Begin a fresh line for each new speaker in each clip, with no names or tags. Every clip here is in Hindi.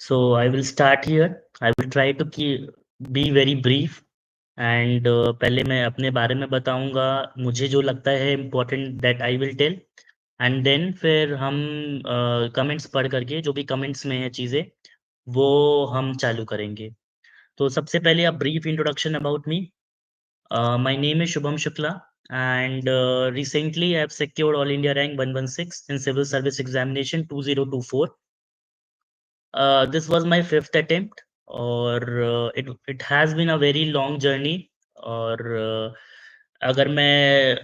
So I will start here. I will try to be very brief and पहले मैं अपने बारे में बताऊंगा, मुझे जो लगता है important that I will tell, and then फिर हम कमेंट्स पढ़ करके जो भी कमेंट्स में है चीज़ें वो हम चालू करेंगे। तो सबसे पहले a brief introduction about me. My name is Shubham Shukla, and recently I have secured All India Rank 116 in Civil Service Examination 2024. This was my fifth attempt, और it has been a very long journey. और अगर मैं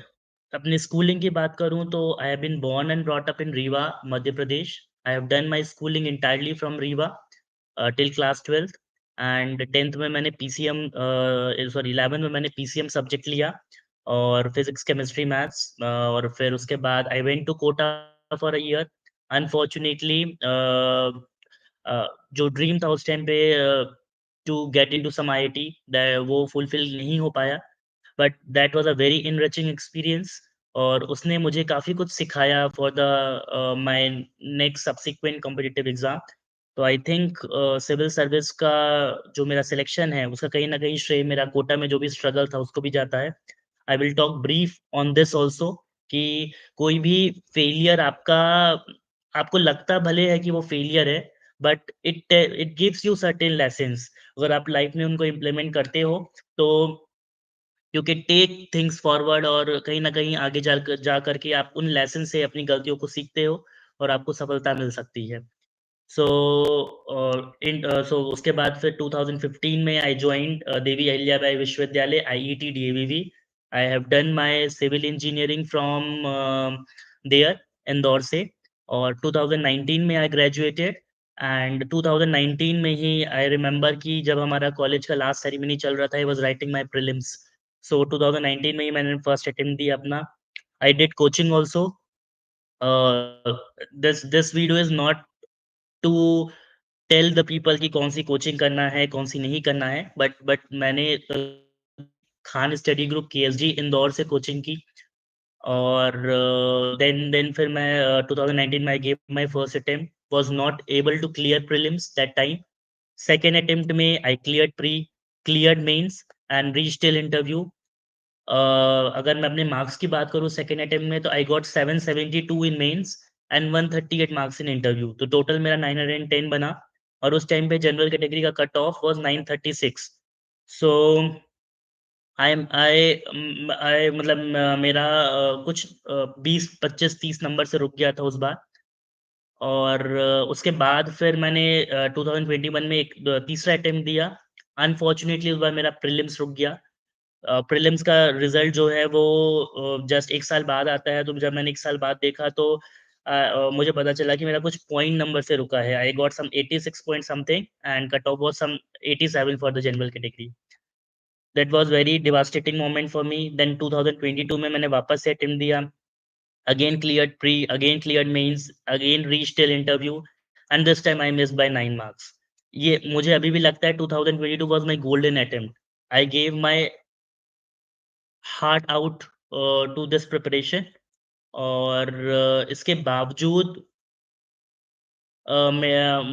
अपनी स्कूलिंग की बात करूँ तो I have been born and brought up in Rewa, Madhya Pradesh. I have done my schooling entirely from Rewa till class 12th, and 10th में मैंने पीसीएम, सॉरी 11th में मैंने पीसीएम सब्जेक्ट लिया, और फिजिक्स, केमिस्ट्री, मैथ्स। और फिर उसके बाद I went to Kota for a year. Unfortunately जो ड्रीम था उस टाइम पे to get into some IIT, वो फुलफिल नहीं हो पाया, but that was a very enriching experience, और उसने मुझे काफ़ी कुछ सिखाया for the my next subsequent competitive exam. तो आई थिंक सिविल सर्विस का जो मेरा सिलेक्शन है उसका कहीं ना कहीं श्रेय मेरा कोटा में जो भी स्ट्रगल था उसको भी जाता है। I will talk brief on this also, कि कोई भी फेलियर आपका, आपको लगता भले है कि वो फेलियर है, but it gives you certain lessons. अगर आप लाइफ में उनको इम्प्लीमेंट करते हो तो you can take things forward, और कहीं न कहीं आगे जा करके आप उन लेसन से अपनी गलतियों को सीखते हो और आपको सफलता मिल सकती है। सो सो उसके बाद फिर 2015 में आई joined Devi Ahilyabai Vishwavidyalaya, IET DAVV. I have done my civil engineering from there, Indore से। और 2019 में आई ग्रेजुएटेड, एंड 2019 में ही आई रिमेंबर कि जब हमारा कॉलेज का लास्ट सेरेमनी चल रहा था, I was writing my prelims. So 2019 में ही मैंने फर्स्ट अटेम्प्ट दिया अपना। I did coaching also. This video is not to tell the people कि कौन-सी कोचिंग करना है, कौन-सी नहीं करना है, बट मैंने खान स्टडी ग्रुप केएसजी इंदौर से कोचिंग की। और देन फिर मैं 2019 में I give my first attempt, was not able to clear prelims that time. Second attempt में I cleared mains and reached till interview. अगर मैं अपने मार्क्स की बात करूँ सेकंड अटेम्प्ट में, तो I got 772 in mains and 138 marks in interview, तो टोटल मेरा 910 बना। और उस टाइम पे जनरल कैटेगरी का cut off was 936। So I मतलब मेरा कुछ 20 25 30 नंबर से रुक गया था उस बार। और उसके बाद फिर मैंने 2021 में एक तीसरा अटेम्प्ट दिया। अनफॉर्चुनेटली उस बार मेरा प्रीलिम्स रुक गया। प्रीलिम्स का रिज़ल्ट जो है वो जस्ट 1 साल बाद आता है, तो जब मैंने 1 साल बाद देखा तो मुझे पता चला कि मेरा कुछ पॉइंट नंबर से रुका है। I got some 86 point something, and cut off was some 87 for the general category. That was very devastating moment for me. Then 2022 में मैंने वापस से अटेम्प्ट दिया। Again cleared pre, again cleared mains, again reached till interview, and this time I missed by 9 marks. ये मुझे अभी भी लगता है 2022 was my golden attempt. I gave my heart out to this preparation. और इसके बावजूद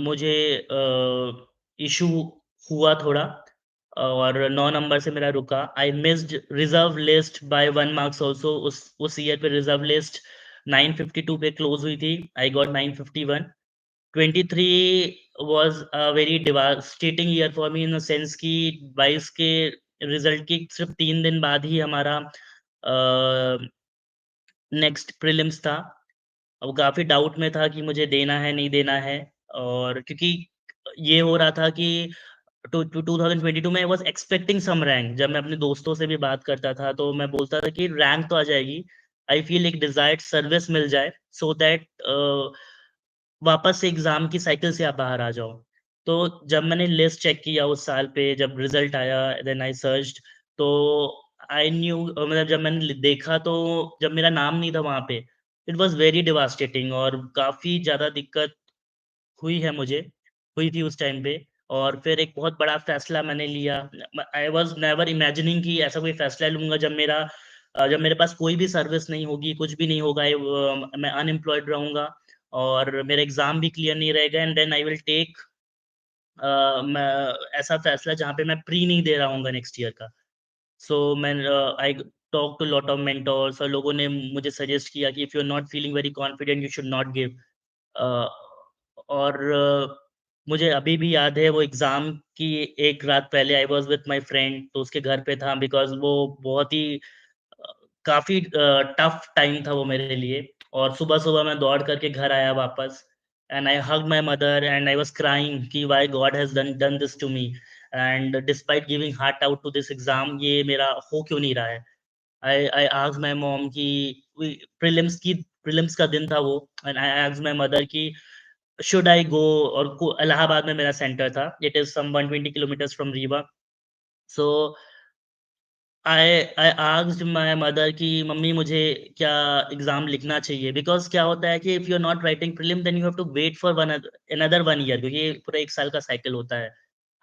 मुझे इशू हुआ थोड़ा, और 9 नंबर से मेरा रुका। I missed reserve list by 1 marks also. उस ईयर पे रिजर्व लिस्ट 952 पे क्लोज हुई थी। I got 951। 23 was a very devastating year for me, in the sense कि 22 के रिजल्ट के सिर्फ़ 3 दिन बाद ही हमारा नेक्स्ट प्रीलिम्स था। अब काफ़ी डाउट में था कि मुझे देना है, नहीं देना है। और क्योंकि ये हो रहा था कि 2022 में I was expecting some rank. जब मैं अपने दोस्तों से भी बात करता था, तो मैं बोलता था कि रैंक तो आ जाएगी। आई फ़ील एक डिज़ायर्ड सर्विस मिल जाए, सो दैट वापस से एग्ज़ाम की साइकिल से आप बाहर आ जाओ। तो जब मैंने लिस्ट चेक किया उस साल पे, जब रिज़ल्ट आया, देन आई सर्च्ड, तो आई न्यू, मतलब जब मैंने देखा तो जब मेरा नाम नहीं था वहाँ पे, इट वाज़ वेरी डिवास्टेटिंग, और काफ़ी ज़्यादा दिक्कत हुई है मुझे, हुई थी उस टाइम पे। और फिर एक बहुत बड़ा फ़ैसला मैंने लिया। आई वाज़ नेवर इमेजिनिंग कि ऐसा कोई फ़ैसला लूँगा जब जब मेरे पास कोई भी सर्विस नहीं होगी, कुछ भी नहीं होगा, मैं अनएम्प्लॉयड रहूँगा, और मेरा एग्ज़ाम भी क्लियर नहीं रहेगा, and then I will take मैं ऐसा फैसला जहाँ पे मैं प्री नहीं दे रहा हूँगा नेक्स्ट ईयर का। सो मैं I talk to lot of mentors और लोगों ने मुझे सजेस्ट किया कि if you are not feeling very confident you should not give. Uh, और मुझे अभी भी याद है वो एग्ज़ाम की एक रात पहले I was with my friend, तो उसके घर पे था बिकॉज़ वो बहुत ही काफ़ी टफ टाइम था वो मेरे लिए। और सुबह-सुबह मैं दौड़ करके घर आया वापस and I hugged my mother and I was crying कि why God has done done this to me and despite giving heart out to this exam ये मेरा हो क्यों नहीं रहा है। आई आस्क्ड माय मॉम कि वी प्रीलिम्स का दिन था वो and I asked my mother कि शुड आई गो और को इलाहाबाद में मेरा सेंटर था। It is some 120 kilometres from Rewa. So I asked my mother कि मम्मी मुझे क्या एग्ज़ाम लिखना चाहिए? बिकॉज़ क्या होता है कि if you are not writing prelim then you have to wait for another 1 year क्योंकि ये पूरा 1 साल का साइकिल होता है।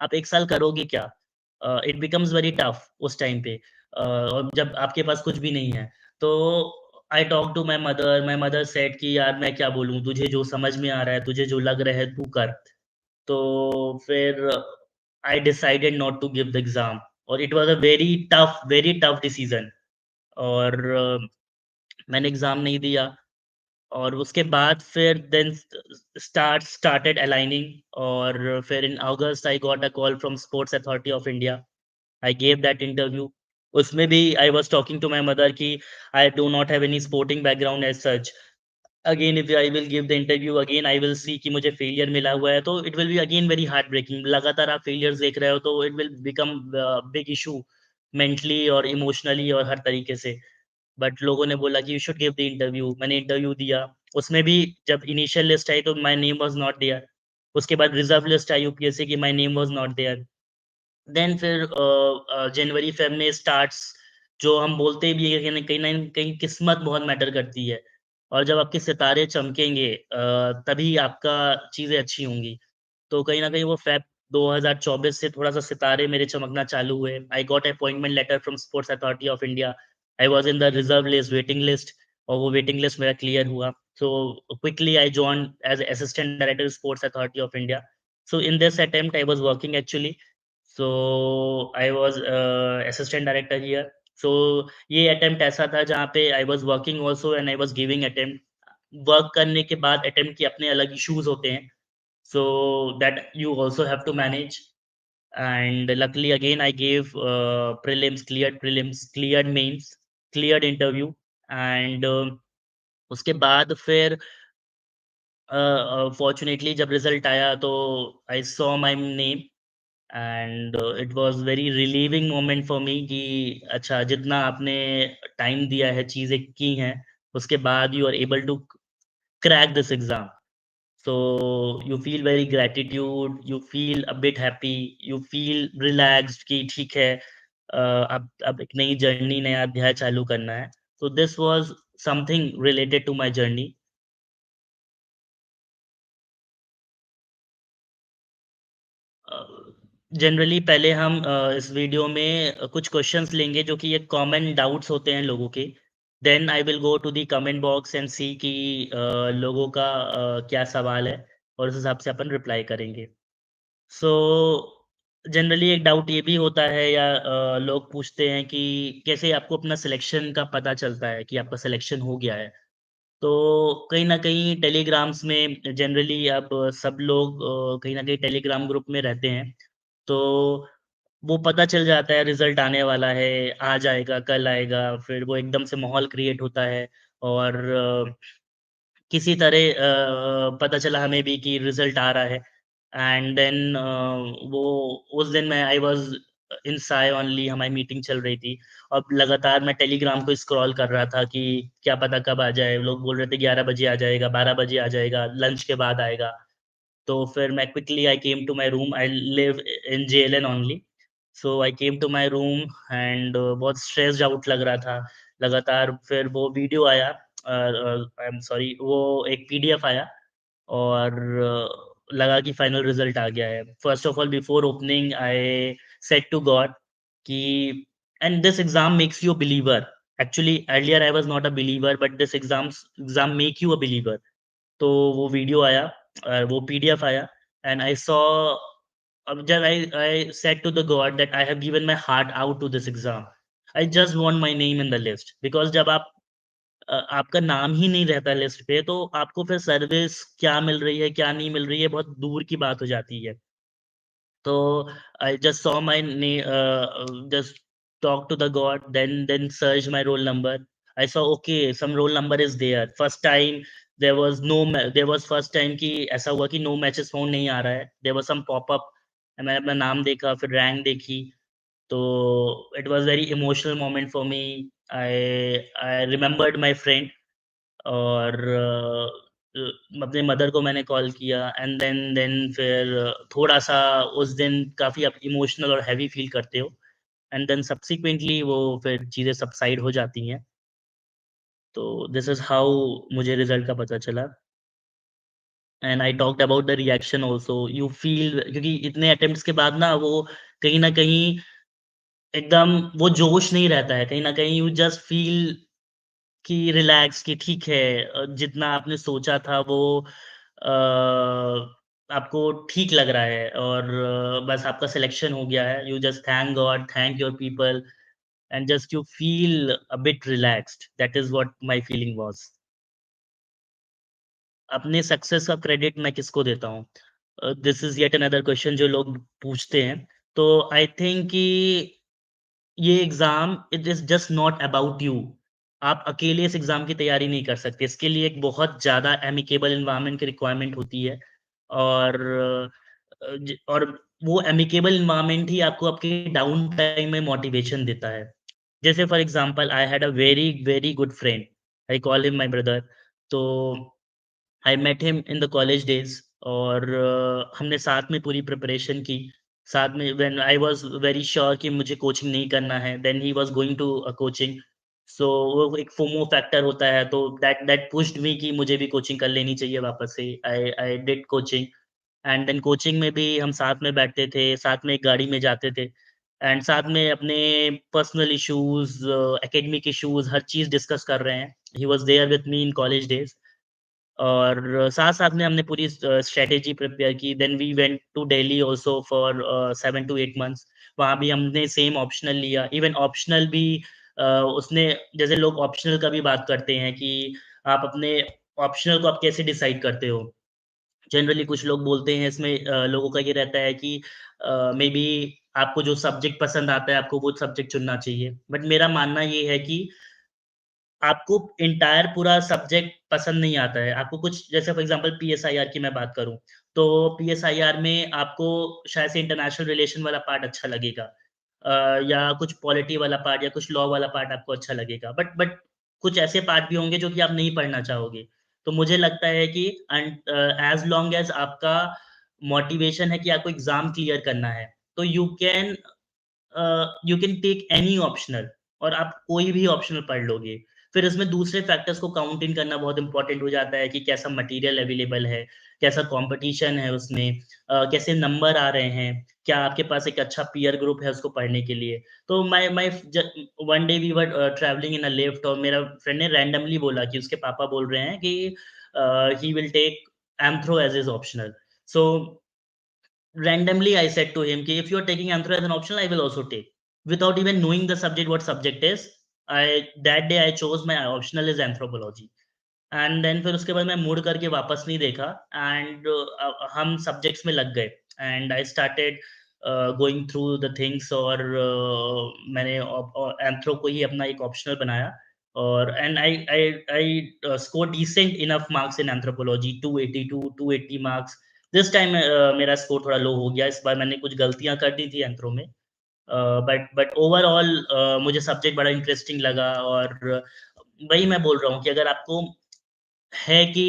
आप 1 साल करोगे क्या? इट बिकम्स वेरी टफ उस टाइम पे और जब आपके पास कुछ भी नहीं है। तो I talked to my mother said कि यार मैं क्या बोलूँ? तुझे जो समझ में आ रहा है, तुझे जो लग रहा है तू कर। तो फिर I decided not to give the exam और it was a very tough decision और मैंने एग्ज़ाम नहीं दिया और उसके बाद फिर देन स्टार्टेड अलाइनिंग और फिर in August I got a call from Sports Authority of India. I gave that interview. उसमें भी I was talking to my mother कि I do not have any sporting background as such. Again if I will give the interview again I will see कि मुझे फेलियर मिला हुआ है तो it will be again very heart breaking. लगातार आप फेलियर्स देख रहे हो तो it will become big issue mentally और इमोशनली और हर तरीके से। बट लोगों ने बोला कि you should give the interview. मैंने इंटरव्यू दिया। उसमें भी जब इनिशियल लिस्ट आई तो my name was not there. उसके बाद रिजर्व लिस्ट आई यूपीएससी की, my name was not there. Then फिर जनवरी फ़ेब में स्टार्ट्स जो हम बोलते भी हैं कहीं न कहीं किस्मत बहुत मैटर करती है और जब आपके सितारे चमकेंगे तभी आपका चीज़ें अच्छी होंगी। तो कहीं न कहीं वो फ़ेब 2024 से थोड़ा-सा सितारे मेरे चमकना चालू हुए। I got appointment letter from Sports Authority of India. I was in the reserve list, waiting list और वो वेटिंग लिस्ट मेरा क्लियर हुआ। So quickly I joined as assistant director Sports Authority of India. So in this attempt I was working actually. So I was assistant director here. So ये अटेम्प्ट ऐसा था जहाँ पे I was working also and I was giving attempt. Work करने के बाद अटेम्प्ट के अपने अलग इश्यूज़ होते हैं। So that you also have to manage. And luckily again I gave prelims, cleared mains, cleared interview and उसके बाद फिर फॉर्च्यूनेटली जब रिज़ल्ट आया तो I saw my name and it was very relieving moment for me कि अच्छा जितना आपने टाइम दिया है, चीज़ें की हैं, उसके बाद you are able to crack this exam. So you feel very gratitude, you feel a bit happy, you feel relaxed कि ठीक है अब एक नई जर्नी, नया अध्याय चालू करना है। So this was something related to my journey. A, generally पहले हम इस वीडियो में कुछ क्वेश्चंस लेंगे जो कि ये कॉमन डाउट्स होते हैं लोगों के। Then I will go to the comment box and see कि लोगों का क्या सवाल है और उस हिसाब से अपन रिप्लाई करेंगे। सो जनरली एक डाउट ये भी होता है या लोग पूछते हैं कि कैसे आपको अपना सिलेक्शन का पता चलता है कि आपका सिलेक्शन हो गया है? तो कहीं न कहीं टेलीग्राम्स में जनरली अब सब लोग कहीं न कहीं टेलीग्राम ग्रुप में रहते हैं। तो वो पता चल जाता है रिज़ल्ट आने वाला है, आज आएगा, कल आएगा, फिर वो एकदम से माहौल क्रिएट होता है और किसी तरह पता चला हमें भी कि रिज़ल्ट आ रहा है एंड देन वो उस दिन मैं आई वाज़ इन साय ओनली हमारी मीटिंग चल रही थी और लगातार मैं टेलीग्राम को स्क्रॉल कर रहा था कि क्या पता कब आ जाए। लोग बोल रहे थे 11 बजे आ जाएगा, 12 बजे आ जाएगा, लंच के बाद आएगा। तो फिर मैं quickly I came to my room, I live in JLN only. So I came to my room and बहुत स्ट्रेस्ड आउट लग रहा था। लगातार फिर वो वीडियो आया आई एम सॉरी वो एक पीडीएफ आया और लगा कि फाइनल रिज़ल्ट आ गया है। First of all before opening I said to God कि and this exam makes you a believer. Actually earlier I was not a believer but this exam make you a believer. तो वो वीडियो आया वो पीडीएफ आया and I saw I said to the God that I have given my heart out to this exam. I just want my name in the list, because जब आप आपका नाम ही नहीं रहता लिस्ट पे, तो आपको फिर सर्विस क्या मिल रही है, क्या नहीं मिल रही है, बहुत दूर की बात हो जाती है। So I just saw my name, just talked to the God, then searched my roll number. I saw, okay, some roll number is there. First time there was there was first time कि ऐसा हुआ कि no matches found नहीं आ रहा है. There was some pop up. मैंने अपना नाम देखा, फिर रैंक देखी, तो it was very emotional moment for me. I remembered my friend, और अपने मदर को मैंने कॉल किया, एंड देन फिर थोड़ा-सा उस दिन काफ़ी आप इमोशनल और हेवी फ़ील करते हो, एंड देन सब्सिक्वेंटली वो फिर चीज़ें सबसाइड हो जाती हैं। तो दिस इज़ हाउ मुझे रिज़ल्ट का पता चला, and I talked about the reaction also. You feel, क्योंकि इतने अटेम्प्ट्स के बाद ना वो कहीं न कहीं एकदम वो जोश नहीं रहता है, कहीं न कहीं यू जस्ट फ़ील कि रिलैक्स, कि ठीक है, जितना आपने सोचा था वो आपको ठीक लग रहा है, और बस आपका सिलेक्शन हो गया है। You just thank God, thank your people, and just you feel a bit relaxed. That is what my feeling was. अपने सक्सेस का क्रेडिट मैं किसको देता हूँ? This is yet another question जो लोग पूछते हैं। तो आई थिंक कि ये exam, it is just not about you. आप अकेले इस एग्ज़ाम की तैयारी नहीं कर सकते। इसके लिए एक बहुत ज़्यादा एमिकेबल एनवायरनमेंट की रिक्वायरमेंट होती है, और और वो एमिकेबल एनवायरनमेंट ही आपको आपके डाउन टाइम में मोटिवेशन देता है। जैसे for example, I had a very, very good friend, I call him my brother. तो I met him in the college days, और हमने साथ में पूरी प्रिपरेशन की। साथ में when I was very sure कि मुझे कोचिंग नहीं करना है, then he was going to coaching. So वो एक फोमो फैक्टर होता है, तो दैट दैट पुश्ड मी कि मुझे भी कोचिंग कर लेनी चाहिए वापस से। I I did coaching, and then coaching में भी हम साथ में बैठते थे, साथ में एक गाड़ी में जाते थे, एंड साथ में अपने पर्सनल इश्यूज़, एकेडमिक इश्यूज़, हर चीज़ डिस्कस कर रहे हैं। He was there with me in college days, और साथ-साथ में हमने पूरी स्ट्रैटेजी प्रिपेयर की। Then we went to Delhi also for 7 to 8 months. वहाँ भी हमने सेम ऑप्शनल लिया। इवन ऑप्शनल भी उसने, जैसे लोग ऑप्शनल का भी बात करते हैं कि आप अपने ऑप्शनल को आप कैसे डिसाइड करते हो? जनरली कुछ लोग बोलते हैं इसमें, लोगों का ये रहता है कि मेबी आपको जो सब्जेक्ट पसंद आता है, आपको वो सब्जेक्ट चुनना चाहिए। बट मेरा मानना ये है कि आपको एंटायर पूरा सब्जेक्ट पसंद नहीं आता है। आपको कुछ, जैसे फॉर एग्ज़ाम्पल पीएसआईआर की मैं बात करूँ, तो पीएसआईआर में आपको शायद से इंटरनेशनल रिलेशन वाला पार्ट अच्छा लगेगा, या कुछ पॉलिटी वाला पार्ट या कुछ लॉ वाला पार्ट आपको अच्छा लगेगा। बट कुछ ऐसे पार्ट भी होंगे जो कि आप नहीं पढ़ना चाहोगे। तो मुझे लगता है कि एज़ लॉन्ग एज़ आपका मोटिवेशन है कि आपको एग्ज़ाम क्लियर करना है, तो you can take any optional, और आप कोई भी ऑप्शनल पढ़ लोगे। फिर इसमें दूसरे फैक्टर्स को काउंट इन करना बहुत इम्पोर्टेंट हो जाता है कि कैसा मटेरियल अवेलेबल है, कैसा कॉम्पिटिशन है उसमें, कैसे नंबर आ रहे हैं, क्या आपके पास एक अच्छा पीयर ग्रुप है उसको पढ़ने के लिए। तो माय माय ज one day we were travelling in a lift, और मेरा फ्रेंड ने रैंडमली बोला कि उसके पापा बोल रहे हैं कि he will take anthro as his optional. So randomly I said to him कि if you are taking anthro as an optional, I will also take. Without even knowing the subject, what subject is, that day I chose my optional is anthropology. And then फिर उसके बाद मैं मुड़ करके वापस नहीं देखा, एंड हम सब्जेक्ट्स में लग गए, and I started going through the things, और मैंने एंथ्रो को ही अपना एक ऑप्शनल बनाया, और and I I I score decent enough marks in anthropology, 282 280 मार्क्स। दिस टाइम मेरा स्कोर थोड़ा लो हो गया, इस बार मैंने कुछ गलतियां कर दी थी एंथ्रो में, बट ओवरऑल मुझे सब्जेक्ट बड़ा इंटरेस्टिंग लगा, और वही मैं बोल रहा हूँ कि अगर आपको है कि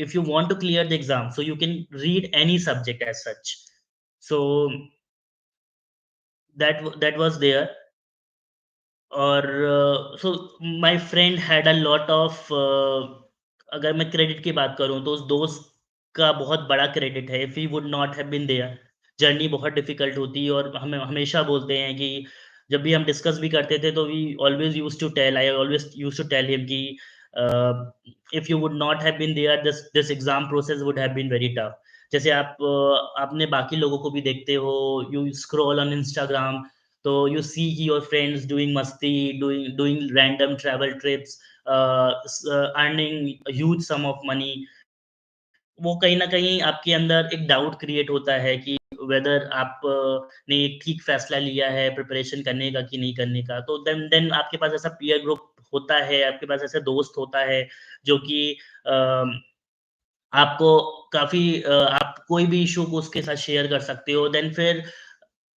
if you want to clear the exam, so you can read any subject as such. So that was there, और so my friend had a lot of, अगर मैं क्रेडिट की बात करूँ तो उस दोस्त का बहुत बड़ा क्रेडिट है। If he would not have been there, journey बहुत डिफिकल्ट होती, और हमें हमेशा बोलते हैं कि जब भी हम डिस्कस भी करते थे, तो we always used to tell I always used to tell him कि if you would not have been there, this this exam process would have been very tough. जैसे आपने बाकी लोगों को भी देखते हो, यू स्क्रॉल ऑन इंस्टाग्राम, तो you see your friends doing मस्ती, doing doing random travel trips, earning huge sum of money. वो कहीं न कहीं आपके अंदर एक डाउट क्रिएट होता है कि वेदर आप ने एक ठीक फैसला लिया है प्रिपरेशन करने का कि नहीं करने का। तो देन आपके पास ऐसा पीयर ग्रुप होता है, आपके पास ऐसा दोस्त होता है जो कि अ, आपको आप कोई भी इश्यू को उसके साथ शेयर कर सकते हो। देन फिर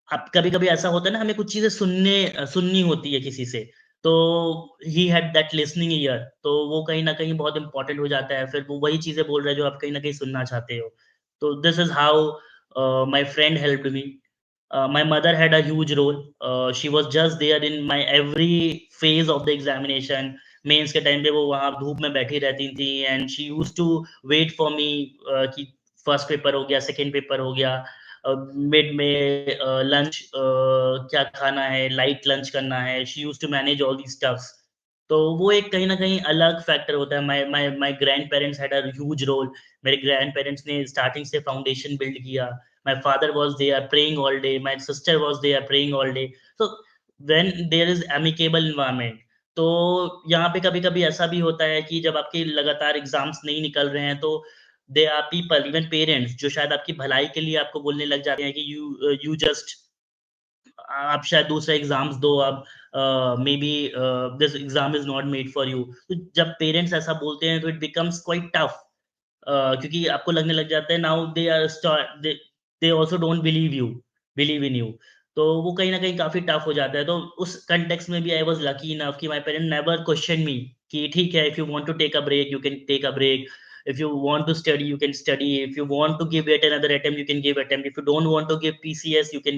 अब कभी-कभी ऐसा होता है ना, हमें कुछ चीज़ें सुननी होती है किसी से, तो he had that listening year, तो वो कहीं न कहीं बहुत इम्पोर्टेंट हो जाता है, फिर वो वही चीज़ें बोल रहा है जो आप कहीं न कहीं सुनना चाहते हो। तो this is how my friend helped me. My mother had a huge role. She was just there in my every phase of the examination. Mains के टाइम पे वो वहाँ धूप में बैठी रहती थी, and she used to wait for me कि फर्स्ट पेपर हो गया, सेकंड पेपर हो गया, मिड में लंच क्या खाना है, लाइट लंच करना है, she used to manage all these stuffs. तो वो एक कहीं न कहीं अलग फैक्टर होता है। My my my grandparents had a huge role. मेरे ग्रैंडपेरेंट्स ने स्टार्टिंग से फाउंडेशन बिल्ड किया। My father was there praying all day, my sister was there praying all day. So when there is amicable environment, तो यहाँ पे कभी-कभी ऐसा भी होता है कि जब आपके लगातार एग्ज़ाम्स नहीं निकल रहे हैं, तो there are people, even parents, जो शायद आपकी भलाई के लिए आपको बोलने लग जाते हैं कि यू जस्ट आप शायद दूसरा एग्ज़ाम्स दो अब, may be this exam is not made for you. तो जब पेरेंट्स ऐसा बोलते हैं तो इट बिकम्स क्वाइट टफ, क्योंकि आपको लगने लग जाता है now they are start they also don't believe in you. तो वो कहीं न कहीं काफ़ी टफ हो जाता है। तो उस कॉन्टेक्स्ट में भी आई वाज़ लकी इनफ कि my parent never question me कि ठीक है, if you want to take a break, you can take a break. If you want to study, you can study. If you want to give it another attempt, you can give attempt. If you don't want to give PCS, you can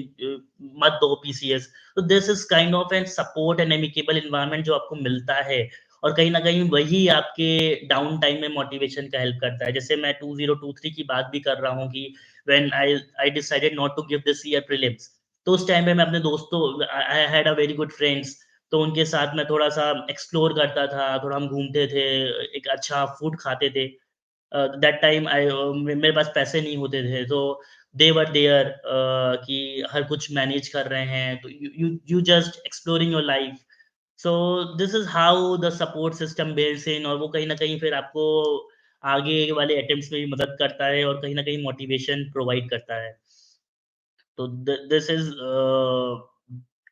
मत दो PCS। तो this is kind of an support and amicable environment जो आपको मिलता है, और कहीं न कहीं वही आपके डाउन टाइम में मोटिवेशन का हेल्प करता है। जैसे मैं 2023 की बात भी कर रहा हूँ कि when I decided not to give this year prelims, तो उस टाइम पे मैं अपने दोस्तों, I had a very good friends, तो उनके साथ मैं थोड़ा-सा एक्सप्लोर करता था, थोड़ा हम घूमते थे, एक अच्छा फूड खाते थे। दैट टाइम मेरे पास पैसे नहीं होते थे, तो दे वर देयर कि हर कुछ मैनेज कर रहे हैं, तो you just exploring your life. So this is how the support system builds in, और वो कहीं न कहीं फिर आपको आगे वाले अटेम्प्ट्स में भी मदद करता है और कहीं न कहीं मोटिवेशन प्रोवाइड करता है। तो this is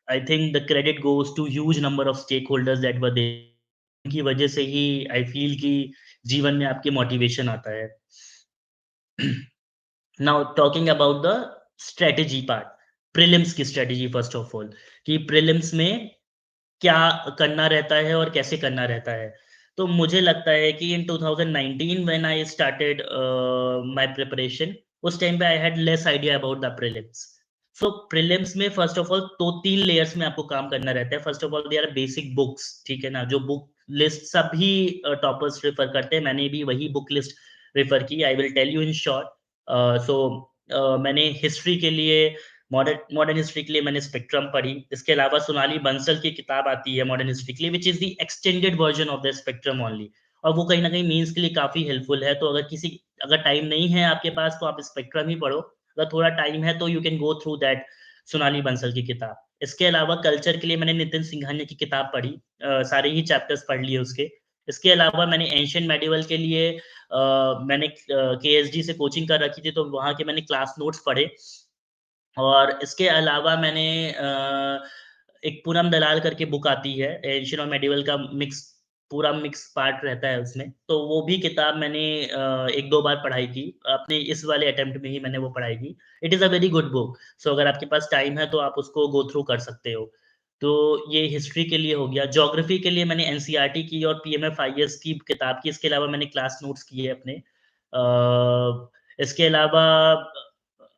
I think the credit goes to huge number of stakeholders that were there. उनकी वजह से ही आई फ़ील कि जीवन में आपके मोटिवेशन आता है। Now talking about the strategy part, prelims की स्ट्रैटेजी फर्स्ट ऑफ ऑल, कि प्रीलिम्स में क्या करना रहता है और कैसे करना रहता है। तो मुझे लगता है कि in 2019 when I started my preparation, उस टाइम पे I had less idea about the prelims. So prelims में फर्स्ट ऑफ ऑल तो 3 लेयर्स में आपको काम करना रहता है। First of all there are basic books, ठीक है ना? जो बुक लिस्ट सभी टॉपर्स रेफर करते हैं, मैंने भी वही बुक लिस्ट रेफर की। I will tell you in short. So मैंने हिस्ट्री के लिए, मॉडर्न मॉडर्न हिस्ट्री के लिए मैंने स्पेक्ट्रम पढ़ी। इसके अलावा सोनाली बंसल की किताब आती है मॉडर्न हिस्ट्री के लिए, which is the extended version of the spectrum only, और वो कहीं न कहीं मेंस के लिए काफ़ी हेल्पफुल है। तो अगर टाइम नहीं है आपके पास, तो आप स्पेक्ट्रम ही पढ़ो। अगर थोड़ा टाइम है तो you can go through that Sonali Bansal की किताब। इसके अलावा कल्चर के लिए मैंने नितिन सिंघानिया की किताब पढ़ी, सारे ही चैप्टर्स पढ़ लिए उसके। इसके अलावा मैंने एंशिएंट मेडिएवल के लिए मैंने केएसडी से कोचिंग कर रखी थी, तो वहाँ के मैंने क्लास नोट्स पढ़े। और इसके अलावा मैंने एक पूनम दलाल करके बुक आती है, एंशिएंट और मेडिएवल का पूरा मिक्स पार्ट रहता है उसमें। तो वो भी किताब मैंने 1-2 बार पढ़ाई की। अपने इस वाले अटेम्प्ट में ही मैंने वो पढ़ाई की। It is a very good book. So अगर आपके पास टाइम है तो आप उसको गो थ्रू कर सकते हो। तो ये हिस्ट्री के लिए हो गया। ज्योग्राफी के लिए मैंने एनसीईआरटी की और पीएमएफआईएस की किताब की। इसके अलावा मैंने क्लास नोट्स किए अपने। इसके अलावा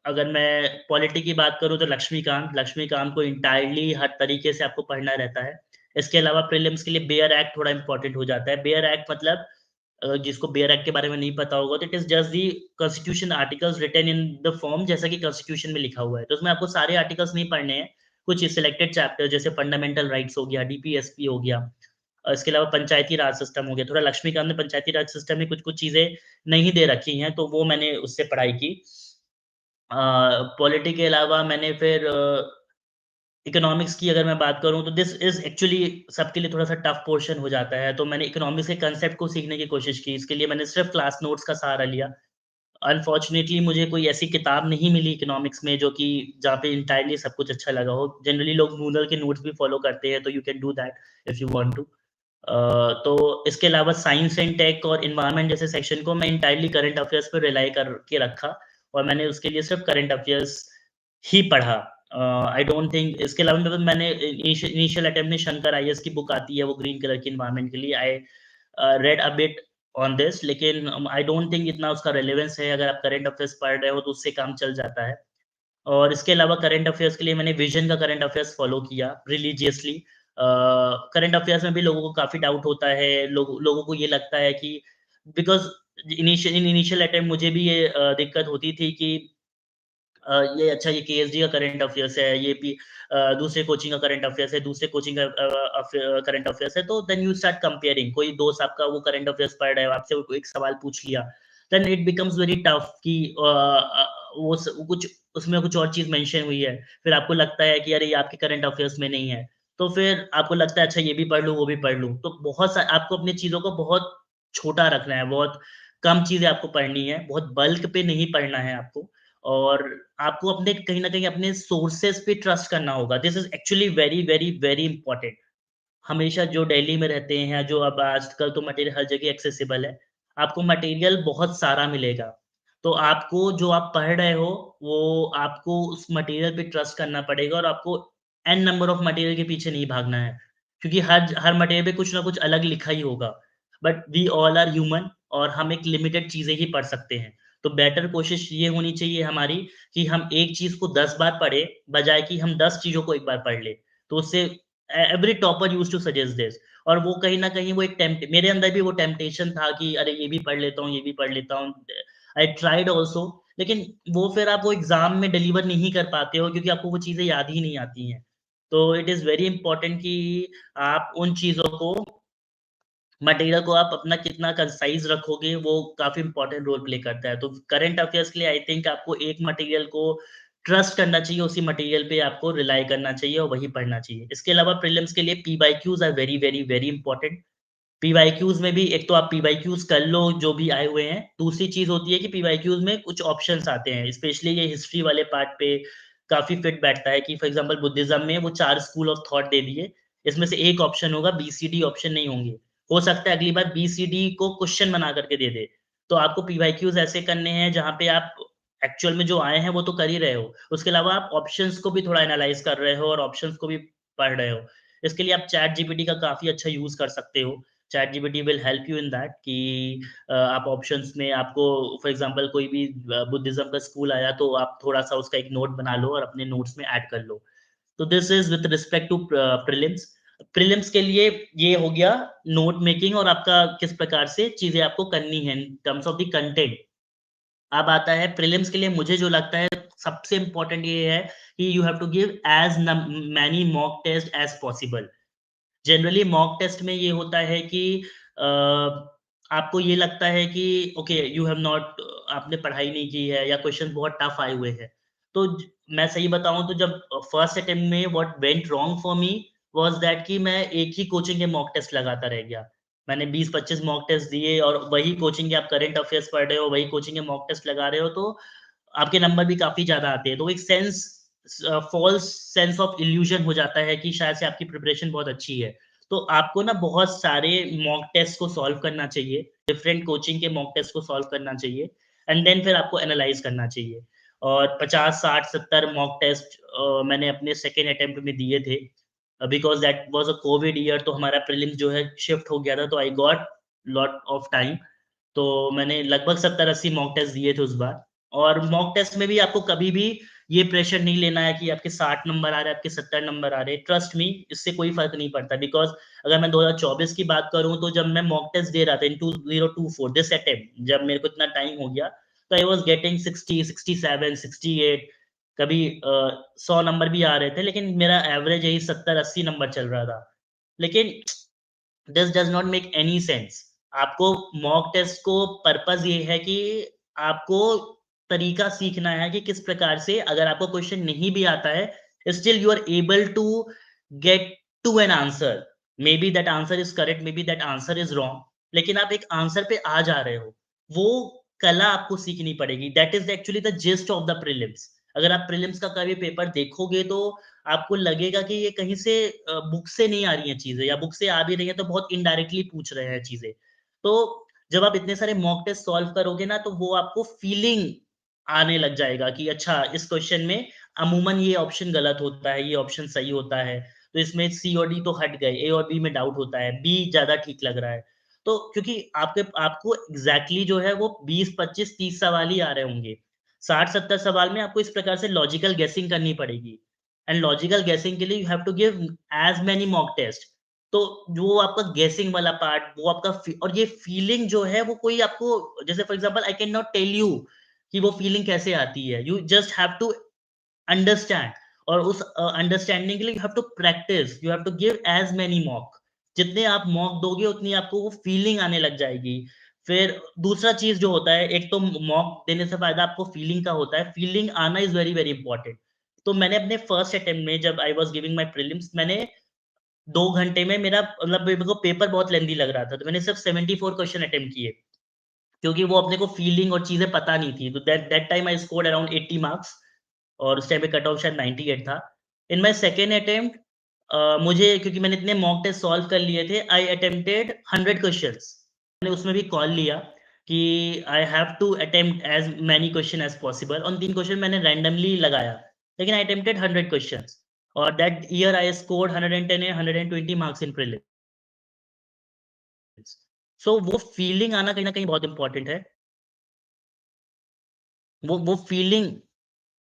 अगर मैं पॉलिटी की बात करूँ तो लक्ष्मीकांत को एंटायरली हर तरीके से आपको पढ़ना रहता है। इसके अलावा प्रीलिम्स के लिए बेयर एक्ट थोड़ा इम्पोर्टेंट हो जाता है। बेयर एक्ट मतलब जिसको बेयर एक्ट के बारे में नहीं पता होगा, तो it is just the constitution articles written in the form, जैसा कि कॉन्स्टिट्यूशन में लिखा हुआ है। तो उसमें आपको सारे आर्टिकल्स नहीं पढ़ने हैं, कुछ सिलेक्टेड चैप्टर जैसे फंडामेंटल राइट्स हो गया, डीपीएसपी हो गया, इसके अलावा पंचायती राज सिस्टम हो गया, थोड़ा लक्ष्मीकांत में पंचायती राज सिस्टम में कुछ-कुछ चीज़ें नहीं दे रखी हैं, तो वो मैंने उससे पढ़ाई की। पॉलिटी के अलावा मैंने फिर इकोनॉमिक्स की अगर मैं बात करूँ तो दिस इज़ एक्चुअली सबके लिए थोड़ा-सा टफ पोर्शन हो जाता है, तो मैंने इकोनॉमिक्स के कांसेप्ट को सीखने की कोशिश की। इसके लिए मैंने सिर्फ़ क्लास नोट्स का सहारा लिया। अनफॉर्चुनेटली मुझे कोई ऐसी किताब नहीं मिली इकोनॉमिक्स में जो कि जहाँ पे एंटायरली सब कुछ अच्छा लगा हो। जनरली लोग नूडल के नोट्स भी फ़ॉलो करते हैं, तो you can do that if you want to. तो इसके अलावा साइंस एंड टेक और एनवायरनमेंट जैसे सेक्शन को मैं एंटायरली करंट अफेयर्स पे रिलाई करके रखा और मैंने उसके लिए सिर्फ़ करंट अफेयर्स ही पढ़ा। आई डोंट थिंक इसके अलावा मतलब मैंने इनिशियल अटेम्प्ट में शंकर आईएएस की बुक आती है, वो ग्रीन कलर की एनवायरनमेंट के लिए I read a bit on this, लेकिन आई डोंट थिंक इतना उसका रेलेवेंस है। अगर आप करंट अफेयर्स पढ़ रहे हो तो उससे काम चल जाता है। और इसके अलावा करंट अफेयर्स के लिए मैंने विज़न का करंट अफेयर्स फ़ॉलो किया रिलिजियसली। करंट अफेयर्स में भी लोगों को काफ़ी डाउट होता है, लोगों को ये लगता है कि बिकॉज़ इनिशियल अटेम्प्ट मुझे भी ये दिक्कत होती थी कि ये अच्छा ये केएसडी का करंट अफेयर्स है, ये भी दूसरे कोचिंग का करंट अफेयर्स है, दूसरे कोचिंग का करंट अफेयर्स है, तो देन यू स्टार्ट कंपेयरिंग। कोई दोस्त आपका वो करंट अफेयर्स पढ़ रहा है, आपसे वो एक सवाल पूछ लिया, then it becomes very tough कि वो कुछ उसमें कुछ और चीज़ मेंशन हुई है, फिर आपको लगता है कि अरे ये आपके करंट अफेयर्स में नहीं है, तो फिर आपको लगता है अच्छा ये भी पढ़ लूँ, वो भी पढ़ लूँ। तो बहुत सा आपको अपनी चीज़ों को बहुत छोटा रखना है, बहुत कम चीज़ें आपको पढ़नी है, बहुत बल्क पे नहीं पढ़ना है आपको। और आपको अपने कहीं न कहीं अपने सोर्सेज़ पे ट्रस्ट करना होगा। This is actually very, very, very important. हमेशा जो दिल्ली में रहते हैं, जो अब आजकल तो मटेरियल हर जगह एक्सेसिबल है। आपको मटेरियल बहुत सारा मिलेगा। तो आपको जो आप पढ़ रहे हो, वो आपको उस मटेरियल पे ट्रस्ट करना पड़ेगा और आपको एन नंबर ऑफ मटेरियल के पीछे नहीं भागना है। क्योंकि हर मटेरियल पे कुछ ना कुछ अलग लिखा ही होगा। But we all are human और हम एक लिमिटेड चीज़ें ही पढ़ सकते हैं। तो बेटर कोशिश ये होनी चाहिए हमारी कि हम एक चीज़ को 10 बार पढ़ें, बजाए कि हम 10 चीज़ों को एक बार पढ़ लें। तो उससे every topper used to suggest this और वो कहीं न कहीं वो एक मेरे अंदर भी वो टेम्पटेशन था कि अरे ये भी पढ़ लेता हूँ, ये भी पढ़ लेता हूँ। आई ट्राइड आल्सो, लेकिन वो फिर आप वो एग्ज़ाम में डिलीवर नहीं कर पाते हो क्योंकि आपको वो चीज़ें याद ही नहीं आती हैं। तो इट इज़ वेरी इम्पोर्टेंट कि आप उन चीज़ों को मटेरियल को आप अपना कितना कंसाइज़ रखोगे, वो काफ़ी इम्पोर्टेंट रोल प्ले करता है। तो करंट अफ़ेयर्स के लिए आई थिंक आपको एक मटेरियल को ट्रस्ट करना चाहिए, उसी मटेरियल पे आपको रिलाई करना चाहिए और वही पढ़ना चाहिए। इसके अलावा प्रीलिम्स के लिए PYQs are very, very, very important. PYQs में भी एक तो आप पी-वाई-क्यूज़ कर लो जो भी आए हुए हैं। दूसरी चीज़ होती है कि पी-वाई-क्यूज़ में कुछ ऑप्शंस आते हैं, स्पेशली ये हिस्ट्री वाले पार्ट पे काफ़ी फिट बैठता है कि फॉर एग्ज़ाम्पल बुद्धिज़्म में वो 4 स्कूल ऑफ थॉट दे दिए, इसमें से एक ऑप्शन होगा, बी-सी-डी ऑप्शन नहीं होंगे। हो सकता है अगली बार बी-सी-डी को क्वेश्चन बना करके दे दे। तो आपको पी-वाई-क्यूज़ ऐसे करने हैं जहाँ पे आप एक्चुअल में जो आए हैं वो तो कर ही रहे हो। उसके अलावा आप ऑप्शंस को भी थोड़ा एनालाइज़ कर रहे हो और ऑप्शंस को भी पढ़ रहे हो। इसके लिए आप चैट जीपीटी का काफ़ी अच्छा यूज़ कर सकते हो। Chat GPT will help you in that कि आप ऑप्शंस में आपको फॉर एग्जांपल कोई भी बुद्धिज्म का स्कूल आया तो आप थोड़ा-सा उसका एक नोट बना लो और अपने नोट्स में ऐड कर लो। तो this is with respect to prelims. Prelims के लिए ये हो गया नोट मेकिंग और आपका किस प्रकार से चीज़ें आपको करनी है in terms of the content. अब आता है प्रीलिम्स के लिए मुझे जो लगता है सबसे इम्पोर्टेंट ये है कि you have to give as many mock test as possible. Generally mock test में ये होता है कि अ, आपको ये लगता है कि ओके यू हैव नॉट आपने पढ़ाई नहीं की है या क्वेश्चन बहुत टफ आए हुए हैं। तो मैं सही बताऊँ तो जब फर्स्ट अटेम्प्ट में what went wrong for me was that कि मैं एक ही कोचिंग के मॉक टेस्ट लगाता रह गया। मैंने 20-25 मॉक टेस्ट दिए और वही कोचिंग के आप करंट अफेयर्स पढ़ रहे हो, वही कोचिंग के मॉक टेस्ट लगा रहे हो तो आपके नंबर भी काफ़ी ज़्यादा आते हैं। तो एक फ़ॉल्स सेंस ऑफ इल्यूज़न हो जाता है कि शायद से आपकी प्रिपरेशन बहुत अच्छी है। तो आपको ना बहुत सारे मॉक टेस्ट को सॉल्व करना चाहिए, डिफरेंट कोचिंग के मॉक टेस्ट को सॉल्व करना चाहिए एंड देन फिर आपको एनालाइज़ करना चाहिए। और 50, 60, 70 मॉक टेस्ट मैंने अपने सेकंड अटेम्प्ट में दिए थे। Because that was a Covid year तो हमारा प्रीलिम्स जो है शिफ्ट हो गया था तो I got lot of time. तो मैंने लगभग 70-80 मॉक टेस्ट दिए थे उस बार और मॉक टेस्ट में भी आपको कभी भी ये प्रेशर नहीं लेना है कि आपके 60 नंबर आ रहे हैं, आपके 70 नंबर आ रहे हैं। ट्रस्ट मी इससे कोई फ़र्क नहीं पड़ता बिकॉज़ अगर मैं 2024 की बात करूँ तो जब मैं मॉक टेस्ट दे रहा था इन 2024 दिस अटेम्प्ट जब मेरे को इतना टाइम हो गया, तो आई वाज़ गेटिंग 60, 67, 68 कभी 100 नंबर भी आ रहे थे लेकिन मेरा एवरेज यही 70-80 नंबर चल रहा था। लेकिन this does not make any sense. आपको मॉक टेस्ट को पर्पस ये है कि आपको तरीका सीखना है कि किस प्रकार से अगर आपको क्वेश्चन नहीं भी आता है, still you are able to get to an answer. Maybe that answer is correct, maybe that answer is wrong, लेकिन आप एक आंसर पे आ जा रहे हो। वो कला आपको सीखनी पड़ेगी। That is actually the gist of the prelims. अगर आप प्रीलिम्स का कभी पेपर देखोगे तो आपको लगेगा कि ये कहीं से बुक से नहीं आ रही हैं चीजें, या बुक से आ भी रही हैं तो बहुत इनडायरेक्टली पूछ रहे हैं चीजें। तो जब आप इतने सारे मॉक टेस्ट सॉल्व करोगे ना, तो वो आपको फीलिंग आने लग जाएगा कि अच्छा, इस क्वेश्चन में अमूमन ये ऑप्शन गलत होता है, ये ऑप्शन सही होता है, तो इसमें सी और डी तो हट गए, ए और बी में डाउट होता है, बी ज्यादा ठीक लग रहा है। तो क्योंकि आपको एग्जैक्टली जो है वो 20 25 30 सवाल ही आ रहे होंगे। 60 70 सवाल में आपको इस प्रकार से लॉजिकल गेसिंग करनी पड़ेगी। एंड लॉजिकल गेसिंग के लिए you have to give as many mock test. तो जो आपका गेसिंग वाला पार्ट, वो आपका और ये फीलिंग जो है वो कोई आपको, जैसे for example I can not tell you कि वो फीलिंग कैसे आती है। You just have to understand, और उस अंडरस्टैंडिंग के लिए you have to practice, you have to give as many mock. जितने आप मॉक दोगे उतनी आपको वो फीलिंग आने लग जाएगी। फिर दूसरा चीज जो होता है, एक तो मॉक देने से फायदा आपको फीलिंग का होता है, फीलिंग आना इज वेरी वेरी इंपॉर्टेंट। तो मैंने अपने फर्स्ट अटेम्प्ट में, जब I was giving my prelims, मैंने 2 घंटे में मेरा मतलब मेरे को पेपर बहुत लेंदी लग रहा था, तो मैंने सिर्फ 74 क्वेश्चन अटेम्प्ट किए, क्योंकि वो अपने को फीलिंग और चीजें पता नहीं थी। तो that that time I scored around 80 marks, और उस टाइम पे कट ऑफ शायद 98 था। इन माय सेकंड अटेम्प्ट मुझे, क्योंकि मैंने इतने मॉक टेस्ट सॉल्व कर लिए थे, आई अटेम्प्टेड 100 क्वेश्चंस। मैंने उसमें भी कॉल लिया कि I have to attempt as many question as possible. उन 3 क्वेश्चन मैंने रैंडमली लगाया, लेकिन आई अटेम्प्टेड 100 क्वेश्चंस, और that year I scored 110 and 120 marks in prelims. So वो फीलिंग आना कहीं न कहीं बहुत इम्पोर्टेंट है। वो फीलिंग